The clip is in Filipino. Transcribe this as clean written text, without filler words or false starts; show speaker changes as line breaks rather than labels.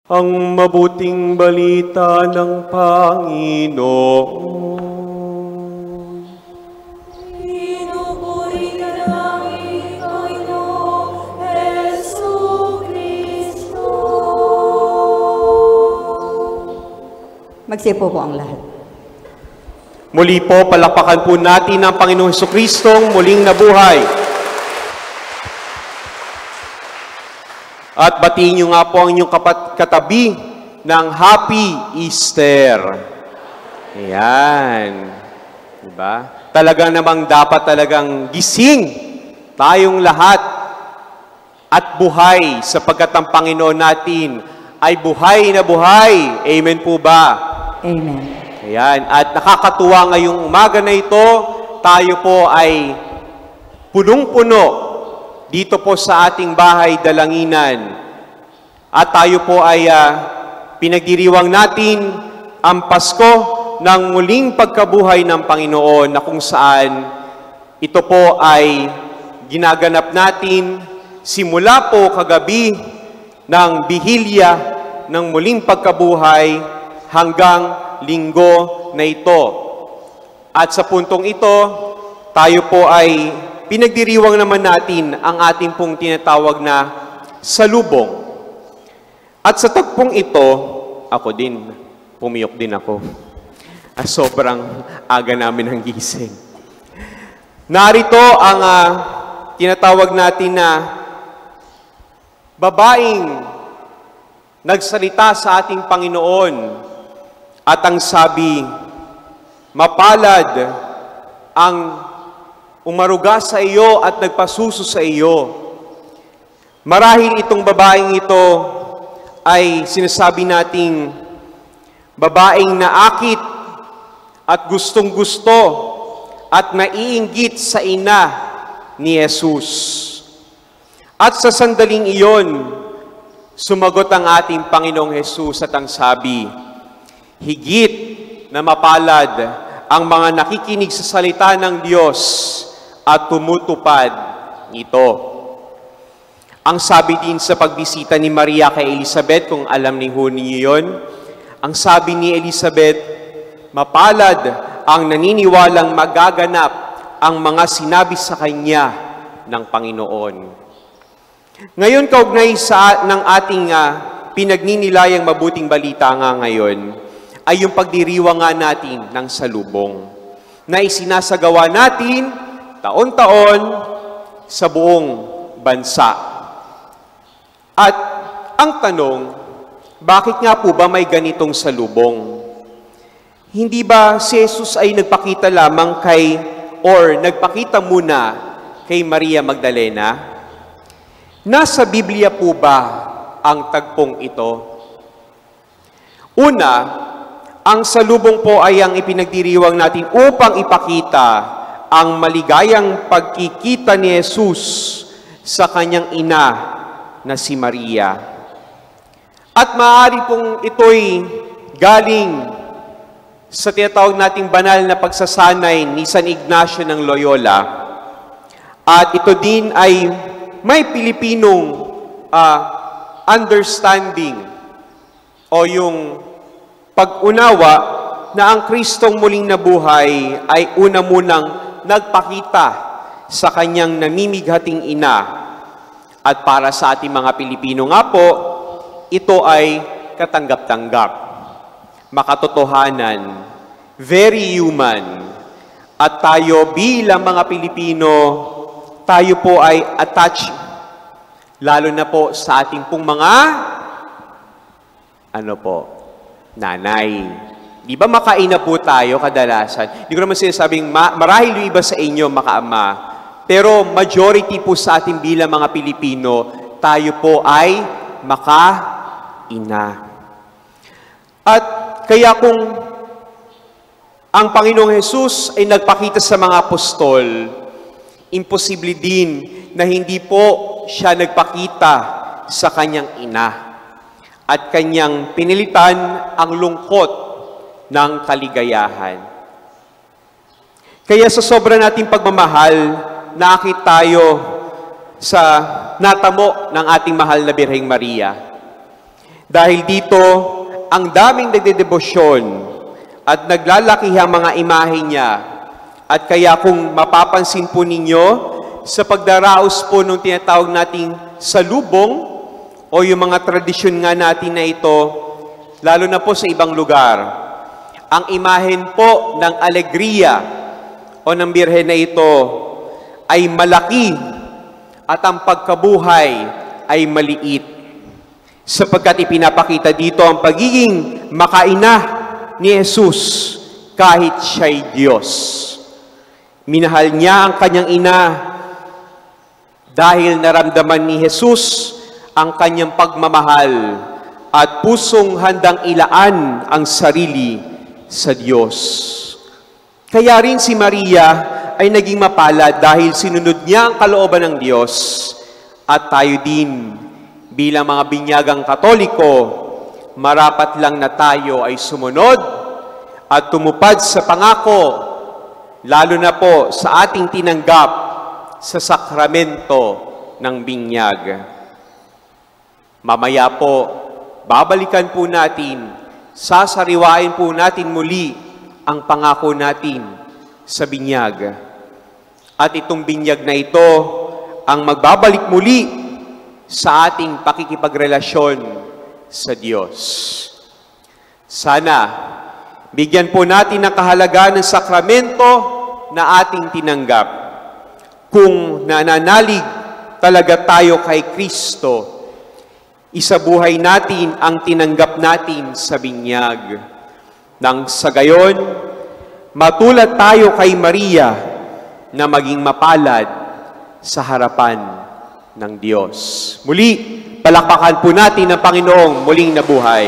Ang mabuting balita ng Panginoon.
Pinupuri ka namin, Panginoong Jesucristo.
Magsipo po ang lahat.
Muli po, palakpakan po natin ang Panginoong Jesucristong muling nabuhay. At batiin niyo nga po ang inyong katabi ng Happy Easter. Ayan. Diba? Talagang namang dapat talagang gising tayong lahat at buhay sapagkat ang Panginoon natin ay buhay na buhay. Amen po ba?
Amen.
Ayan. At nakakatuwa ngayong umaga na ito, tayo po ay punong-puno dito po sa ating bahay dalanginan. At tayo po ay pinagdiriwang natin ang Pasko ng muling pagkabuhay ng Panginoon na kung saan ito po ay ginaganap natin simula po kagabi ng bihilya ng muling pagkabuhay hanggang linggo na ito. At sa puntong ito, tayo po ay pinagdiriwang naman natin ang ating pong tinatawag na salubong. At sa tagpong ito, ako din, pumiyok din ako. Sobrang aga namin ng gising. Narito ang tinatawag natin na babaeng nagsalita sa ating Panginoon at ang sabi, mapalad ang umaruga sa iyo at nagpasuso sa iyo. Marahil itong babaeng ito ay sinasabi nating babaeng naakit at gustong-gusto at naiinggit sa ina ni Jesus. At sa sandaling iyon, sumagot ang ating Panginoong Jesus at ang sabi, higit na mapalad ang mga nakikinig sa salita ng Diyos at tumutupad ito. Ang sabi din sa pagbisita ni Maria kay Elizabeth, kung alam niyo yun, ang sabi ni Elizabeth, mapalad ang naniniwalang magaganap ang mga sinabi sa kanya ng Panginoon. Ngayon, kaugnay ng ating pinagninilayang mabuting balita nga ngayon, ay yung pagdiriwang nga natin ng salubong na isinasagawa natin taon-taon sa buong bansa. At ang tanong, bakit nga po ba may ganitong salubong? Hindi ba si Jesus ay nagpakita lamang nagpakita muna kay Maria Magdalena? Nasa Biblia po ba ang tagpong ito? Una, ang salubong po ay ang ipinagdiriwang natin upang ipakita ang maligayang pagkikita ni Jesus sa kanyang ina na si Maria. At maaari pong ito'y galing sa tinatawag nating banal na pagsasanay ni San Ignacio ng Loyola. At ito din ay may Pilipinong understanding o yung pag-unawa na ang Kristong muling nabuhay ay una munang nagpakita sa kanyang namimighating ina. At para sa ating mga Pilipino nga po, ito ay katanggap-tanggap, makatotohanan, very human. At tayo bilang mga Pilipino, tayo po ay attached, lalo na po sa ating pong mga, nanay. Di ba makaina po tayo kadalasan? Hindi ko naman sinasabing marahil yung iba sa inyo makaama. Pero majority po sa ating bilang mga Pilipino, tayo po ay makaina. At kaya kung ang Panginoong Jesus ay nagpakita sa mga apostol, imposible din na hindi po siya nagpakita sa kanyang ina at kanyang pinilitan ang lungkot ng kaligayahan. Kaya sa sobra nating pagmamahal, nakit tayo sa natamo ng ating mahal na Birheng Maria Dahil dito, ang daming nagdedebosyon at naglalaki ang mga imahe niya. At kaya kung mapapansin po ninyo, sa pagdaraos po nung tinatawag nating salubong o yung mga tradisyon nga natin na ito, lalo na po sa ibang lugar, ang imahen po ng alegria o ng birhen na ito ay malaki at ang pagkabuhay ay maliit. Sapagkat ipinapakita dito ang pagiging makaina ni Jesus kahit siya'y Diyos. Minahal niya ang kanyang ina dahil naramdaman ni Jesus ang kanyang pagmamahal at pusong handang ilaan ang sarili sa Diyos. Kaya rin si Maria ay naging mapalad dahil sinunod niya ang kalooban ng Diyos at tayo din bilang mga binyagang Katoliko, marapat lang na tayo ay sumunod at tumupad sa pangako, lalo na po sa ating tinanggap sa sakramento ng binyag. Mamaya po, babalikan po natin, sasariwain po natin muli ang pangako natin sa binyag. At itong binyag na ito ang magbabalik muli sa ating pakikipagrelasyon sa Diyos. Sana, bigyan po natin ng kahalagaan ng sakramento na ating tinanggap. Kung nananalig talaga tayo kay Kristo, isabuhay natin ang tinanggap natin sa binyag. Nang sa gayon, matulad tayo kay Maria na maging mapalad sa harapan ng Diyos. Muli, palakpakan po natin ang Panginoong muling nabuhay.